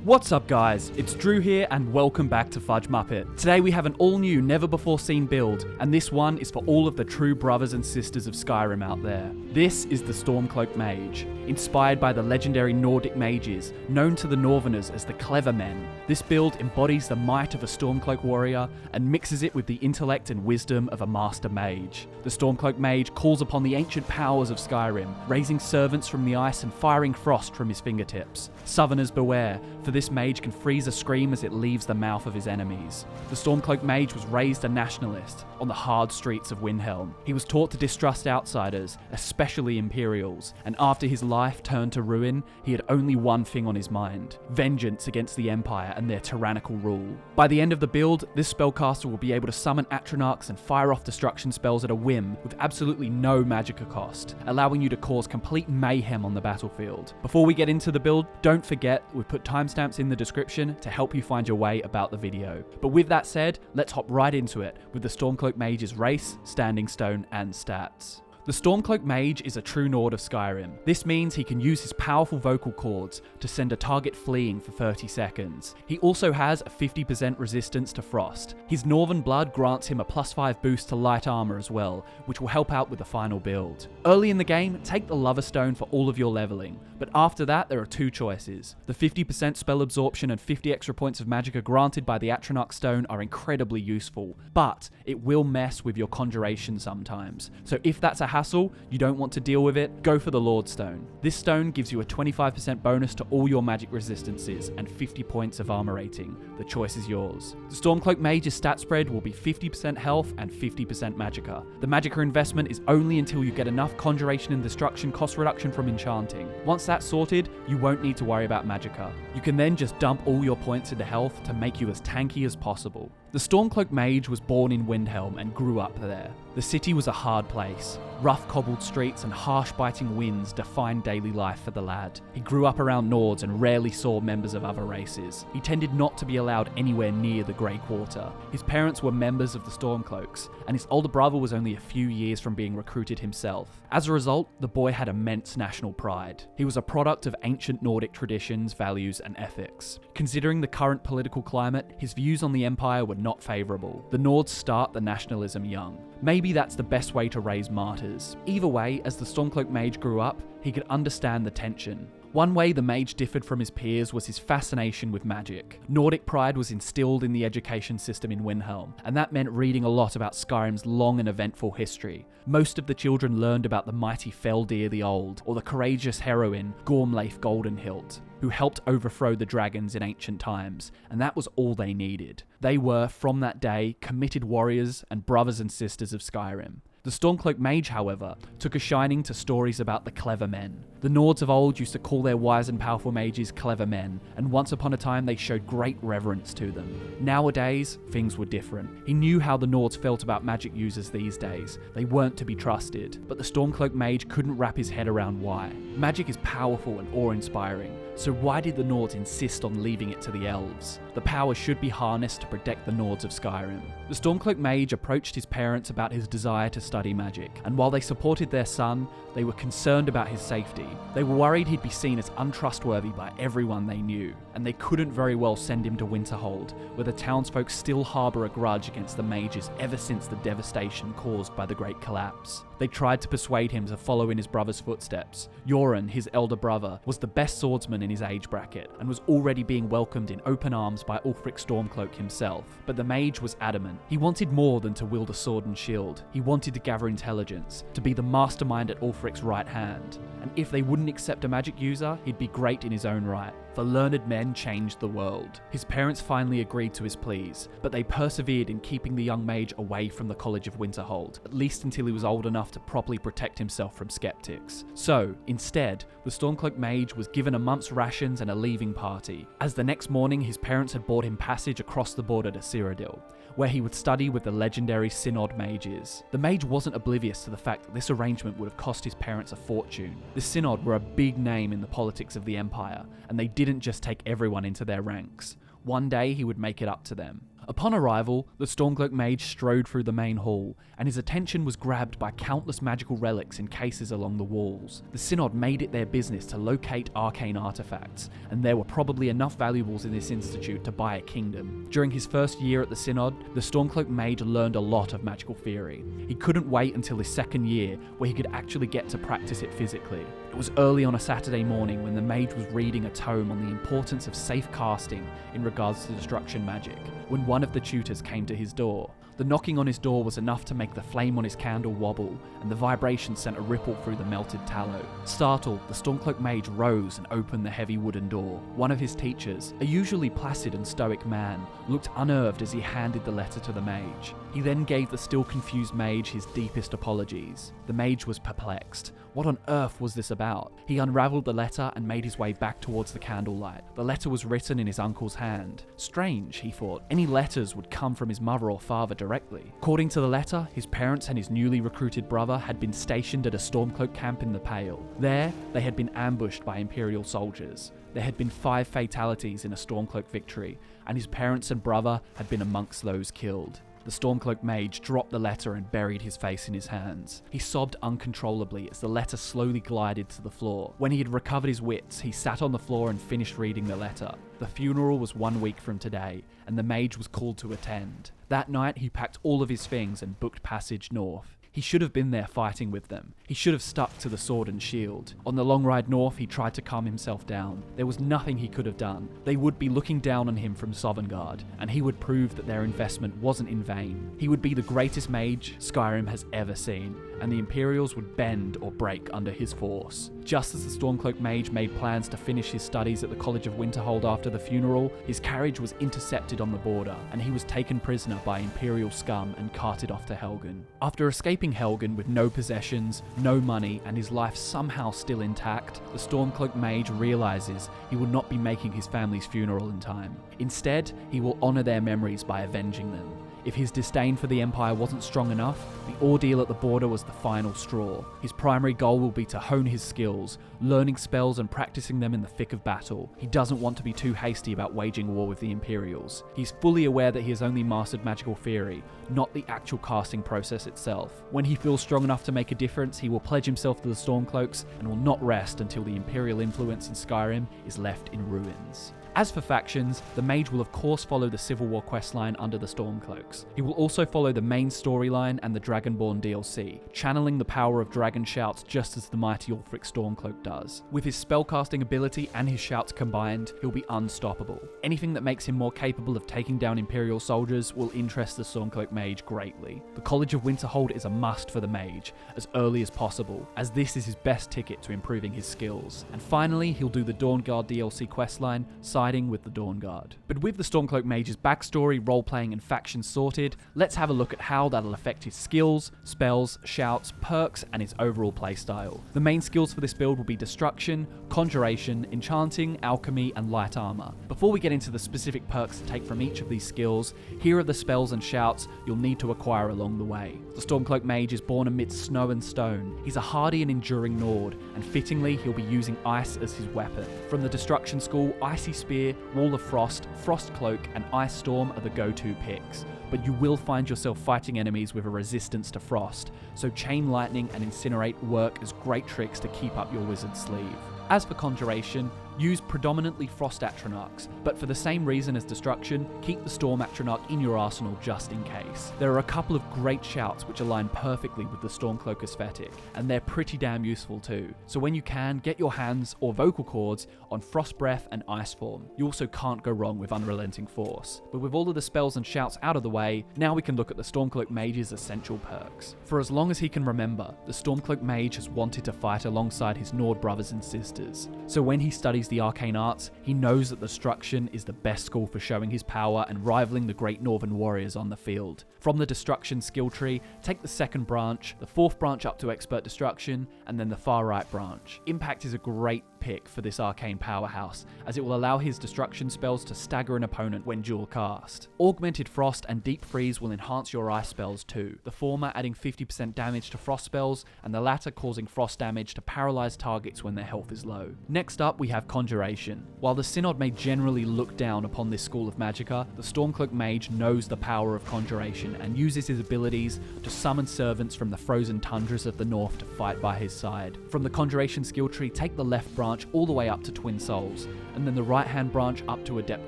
What's up guys, it's Drew here and welcome back to FudgeMuppet. Today we have an all new, never before seen build, and this one is for all of the true brothers and sisters of Skyrim out there. This is the Stormcloak Mage. Inspired by the legendary Nordic mages, known to the Northerners as the Clever Men, this build embodies the might of a Stormcloak warrior and mixes it with the intellect and wisdom of a master mage. The Stormcloak Mage calls upon the ancient powers of Skyrim, raising servants from the ice and firing frost from his fingertips. Southerners beware, for this mage can freeze a scream as it leaves the mouth of his enemies. The Stormcloak Mage was raised a nationalist on the hard streets of Windhelm. He was taught to distrust outsiders, especially Imperials, and after his life turned to ruin, he had only one thing on his mind: vengeance against the Empire and their tyrannical rule. By the end of the build, this spellcaster will be able to summon Atronachs and fire off destruction spells at a whim with absolutely no magicka cost, allowing you to cause complete mayhem on the battlefield. Before we get into the build, don't forget we've put timestamps in the description to help you find your way about the video. But with that said, let's hop right into it with the Stormcloak Mage's race, standing stone, and stats. The Stormcloak Mage is a true Nord of Skyrim. This means he can use his powerful vocal cords to send a target fleeing for 30 seconds. He also has a 50% resistance to frost. His Northern blood grants him a +5 boost to light armor as well, which will help out with the final build. Early in the game, take the Lover Stone for all of your leveling, but after that there are two choices. The 50% spell absorption and 50 extra points of magicka granted by the Atronach Stone are incredibly useful, but it will mess with your conjuration sometimes. So if that's a hassle, you don't want to deal with it, go for the Lord Stone. This stone gives you a 25% bonus to all your magic resistances and 50 points of armor rating. The choice is yours. The Stormcloak Mage's stat spread will be 50% health and 50% magicka. The magicka investment is only until you get enough conjuration and destruction cost reduction from enchanting. Once that's sorted, you won't need to worry about magicka. You can then just dump all your points into health to make you as tanky as possible. The Stormcloak Mage was born in Windhelm and grew up there. The city was a hard place. Rough cobbled streets and harsh biting winds defined daily life for the lad. He grew up around Nords and rarely saw members of other races. He tended not to be allowed anywhere near the Grey Quarter. His parents were members of the Stormcloaks, and his older brother was only a few years from being recruited himself. As a result, the boy had immense national pride. He was a product of ancient Nordic traditions, values, and ethics. Considering the current political climate, his views on the Empire were not favourable. The Nords start the nationalism young. Maybe that's the best way to raise martyrs. Either way, as the Stormcloak Mage grew up, he could understand the tension. One way the mage differed from his peers was his fascination with magic. Nordic pride was instilled in the education system in Windhelm, and that meant reading a lot about Skyrim's long and eventful history. Most of the children learned about the mighty Feldir the Old, or the courageous heroine Gormlaith Goldenhilt, who helped overthrow the dragons in ancient times, and that was all they needed. They were, from that day, committed warriors and brothers and sisters of Skyrim. The Stormcloak Mage, however, took a shining to stories about the Clever Men. The Nords of old used to call their wise and powerful mages Clever Men, and once upon a time they showed great reverence to them. Nowadays, things were different. He knew how the Nords felt about magic users these days. They weren't to be trusted, but the Stormcloak Mage couldn't wrap his head around why. Magic is powerful and awe-inspiring, so why did the Nords insist on leaving it to the elves? The power should be harnessed to protect the Nords of Skyrim. The Stormcloak Mage approached his parents about his desire to study magic, and while they supported their son, they were concerned about his safety. They were worried he'd be seen as untrustworthy by everyone they knew, and they couldn't very well send him to Winterhold, where the townsfolk still harbour a grudge against the mages ever since the devastation caused by the Great Collapse. They tried to persuade him to follow in his brother's footsteps. Yoren, his elder brother, was the best swordsman in his age bracket, and was already being welcomed in open arms by Ulfric Stormcloak himself. But the mage was adamant. He wanted more than to wield a sword and shield. He wanted to gather intelligence, to be the mastermind at Ulfric's right hand. And if they wouldn't accept a magic user, he'd be great in his own right. For learned men changed the world. His parents finally agreed to his pleas, but they persevered in keeping the young mage away from the College of Winterhold, at least until he was old enough to properly protect himself from skeptics. So, instead, the Stormcloak Mage was given a month's rations and a leaving party, as the next morning his parents had bought him passage across the border to Cyrodiil, where he would study with the legendary Synod mages. The mage wasn't oblivious to the fact that this arrangement would have cost his parents a fortune. The Synod were a big name in the politics of the Empire, and they didn't just take everyone into their ranks. One day he would make it up to them. Upon arrival, the Stormcloak Mage strode through the main hall, and his attention was grabbed by countless magical relics in cases along the walls. The Synod made it their business to locate arcane artifacts, and there were probably enough valuables in this institute to buy a kingdom. During his first year at the Synod, the Stormcloak Mage learned a lot of magical theory. He couldn't wait until his second year, where he could actually get to practice it physically. It was early on a Saturday morning when the mage was reading a tome on the importance of safe casting in regards to destruction magic, when one of the tutors came to his door. The knocking on his door was enough to make the flame on his candle wobble, and the vibration sent a ripple through the melted tallow. Startled, the Stormcloak Mage rose and opened the heavy wooden door. One of his teachers, a usually placid and stoic man, looked unnerved as he handed the letter to the mage. He then gave the still confused mage his deepest apologies. The mage was perplexed. What on earth was this about? He unraveled the letter and made his way back towards the candlelight. The letter was written in his uncle's hand. Strange, he thought. Any letters would come from his mother or father directly. According to the letter, his parents and his newly recruited brother had been stationed at a Stormcloak camp in the Pale. There, they had been ambushed by Imperial soldiers. There had been 5 fatalities in a Stormcloak victory, and his parents and brother had been amongst those killed. The Stormcloak Mage dropped the letter and buried his face in his hands. He sobbed uncontrollably as the letter slowly glided to the floor. When he had recovered his wits, he sat on the floor and finished reading the letter. The funeral was 1 week from today, and the mage was called to attend. That night, he packed all of his things and booked passage north. He should have been there fighting with them. He should have stuck to the sword and shield. On the long ride north, he tried to calm himself down. There was nothing he could have done. They would be looking down on him from Sovngarde, and he would prove that their investment wasn't in vain. He would be the greatest mage Skyrim has ever seen, and the Imperials would bend or break under his force. Just as the Stormcloak Mage made plans to finish his studies at the College of Winterhold after the funeral, his carriage was intercepted on the border, and he was taken prisoner by Imperial scum and carted off to Helgen. After escaping Helgen with no possessions, no money, and his life somehow still intact, the Stormcloak Mage realizes he will not be making his family's funeral in time. Instead, he will honor their memories by avenging them. If his disdain for the Empire wasn't strong enough, the ordeal at the border was the final straw. His primary goal will be to hone his skills, learning spells and practicing them in the thick of battle. He doesn't want to be too hasty about waging war with the Imperials. He's fully aware that he has only mastered magical theory, not the actual casting process itself. When he feels strong enough to make a difference, he will pledge himself to the Stormcloaks and will not rest until the Imperial influence in Skyrim is left in ruins. As for factions, the mage will of course follow the Civil War questline under the Stormcloaks. He will also follow the main storyline and the Dragonborn DLC, channeling the power of dragon shouts just as the mighty Ulfric Stormcloak does. With his spellcasting ability and his shouts combined, he'll be unstoppable. Anything that makes him more capable of taking down Imperial soldiers will interest the Stormcloak Mage greatly. The College of Winterhold is a must for the mage, as early as possible, as this is his best ticket to improving his skills. And finally, he'll do the Dawnguard DLC questline, siding with the Dawnguard. But with the Stormcloak Mage's backstory, roleplaying and factions sorted, let's have a look at how that'll affect his skills, spells, shouts, perks, and his overall playstyle. The main skills for this build will be Destruction, Conjuration, Enchanting, Alchemy, and Light Armor. Before we get into the specific perks to take from each of these skills, here are the spells and shouts you'll need to acquire along the way. The Stormcloak Mage is born amidst snow and stone. He's a hardy and enduring Nord, and fittingly he'll be using ice as his weapon. From the Destruction School, Icy Spear, Wall of Frost, Frost Cloak, and Ice Storm are the go-to picks, but you will find yourself fighting enemies with a resistance to frost, so Chain Lightning and Incinerate work as great tricks to keep up your wizard's sleeve. As for Conjuration, use predominantly Frost Atronachs, but for the same reason as Destruction, keep the Storm Atronach in your arsenal just in case. There are a couple of great shouts which align perfectly with the Stormcloak aesthetic, and they're pretty damn useful too. So when you can, get your hands or vocal cords on Frost Breath and Ice Form. You also can't go wrong with Unrelenting Force. But with all of the spells and shouts out of the way, now we can look at the Stormcloak Mage's essential perks. For as long as he can remember, the Stormcloak Mage has wanted to fight alongside his Nord brothers and sisters. So when he studies the arcane arts, he knows that Destruction is the best school for showing his power and rivaling the great Northern warriors on the field. From the Destruction skill tree, take the second branch, the fourth branch up to Expert Destruction, and then the far right branch. Impact is a great pick for this arcane powerhouse, as it will allow his destruction spells to stagger an opponent when dual cast. Augmented Frost and Deep Freeze will enhance your ice spells too, the former adding 50% damage to frost spells, and the latter causing frost damage to paralyze targets when their health is low. Next up, we have Conjuration. While the Synod may generally look down upon this school of magicka, the Stormcloak Mage knows the power of Conjuration and uses his abilities to summon servants from the frozen tundras of the north to fight by his side. From the Conjuration skill tree, take the left branch all the way up to Twin Souls, and then the right hand branch up to Adept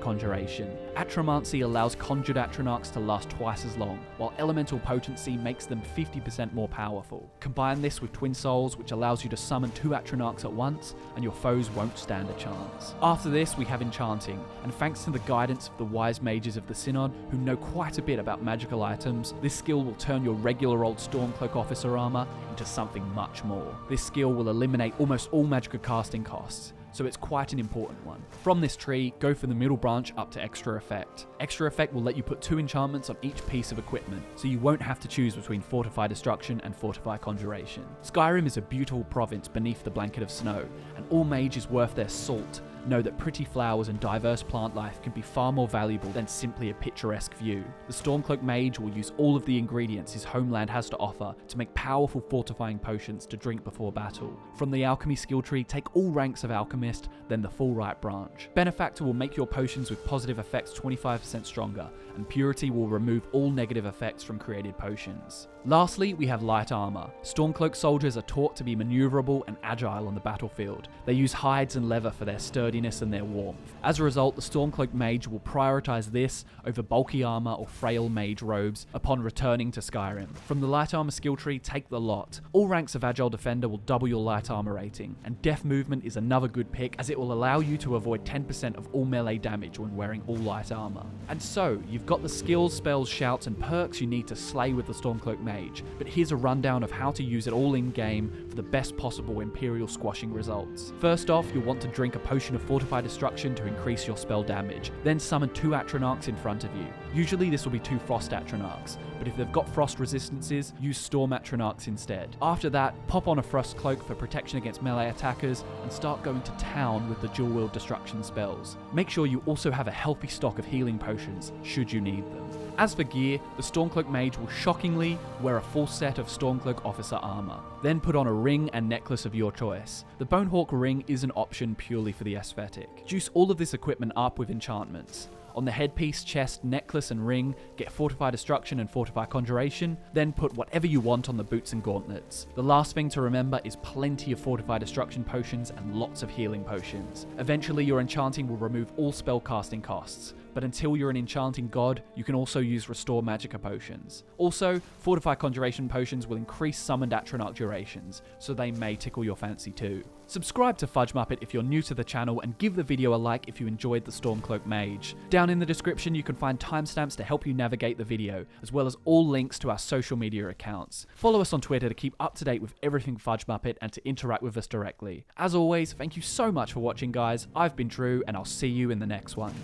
Conjuration. Atromancy allows conjured Atronachs to last twice as long, while Elemental Potency makes them 50% more powerful. Combine this with Twin Souls, which allows you to summon 2 Atronachs at once, and your foes won't stand a chance. After this, we have Enchanting, and thanks to the guidance of the wise mages of the Synod, who know quite a bit about magical items, this skill will turn your regular old Stormcloak officer armor into something much more. This skill will eliminate almost all magicka casting costs, so it's quite an important one. From this tree, go for the middle branch up to Extra Effect. Extra Effect will let you put 2 enchantments on each piece of equipment, so you won't have to choose between Fortify Destruction and Fortify Conjuration. Skyrim is a beautiful province beneath the blanket of snow, and all mages worth their salt know that pretty flowers and diverse plant life can be far more valuable than simply a picturesque view. The Stormcloak Mage will use all of the ingredients his homeland has to offer to make powerful fortifying potions to drink before battle. From the Alchemy skill tree, take all ranks of Alchemist, then the full right branch. Benefactor will make your potions with positive effects 25% stronger, and Purity will remove all negative effects from created potions. Lastly, we have Light Armor. Stormcloak soldiers are taught to be maneuverable and agile on the battlefield. They use hides and leather for their sturdiness and their warmth. As a result, the Stormcloak Mage will prioritize this over bulky armor or frail mage robes upon returning to Skyrim. From the Light Armor skill tree, take the lot. All ranks of Agile Defender will double your Light Armor rating, and Death Movement is another good pick as it will allow you to avoid 10% of all melee damage when wearing all light armor. And so, you've got the skills, spells, shouts, and perks you need to slay with the Stormcloak Mage, but here's a rundown of how to use it all in-game for the best possible Imperial squashing results. First off, you'll want to drink a potion of Fortify Destruction to increase your spell damage, then summon 2 Atronachs in front of you. Usually this will be 2 Frost Atronachs, but if they've got Frost resistances, use Storm Atronachs instead. After that, pop on a Frost Cloak for protection against melee attackers, and start going to town with the dual-wield destruction spells. Make sure you also have a healthy stock of healing potions, should you need them. As for gear, the Stormcloak Mage will shockingly wear a full set of Stormcloak Officer armor. Then put on a ring and necklace of your choice. The Bonehawk ring is an option purely for the aesthetic. Juice all of this equipment up with enchantments. On the headpiece, chest, necklace, and ring, get Fortify Destruction and Fortify Conjuration, then put whatever you want on the boots and gauntlets. The last thing to remember is plenty of Fortify Destruction potions and lots of healing potions. Eventually, your enchanting will remove all spellcasting costs, but until you're an enchanting god, you can also use Restore Magicka potions. Also, Fortify Conjuration potions will increase summoned Atronach durations, so they may tickle your fancy too. Subscribe to FudgeMuppet if you're new to the channel, and give the video a like if you enjoyed the Stormcloak Mage. Down in the description you can find timestamps to help you navigate the video, as well as all links to our social media accounts. Follow us on Twitter to keep up to date with everything FudgeMuppet and to interact with us directly. As always, thank you so much for watching guys, I've been Drew and I'll see you in the next one.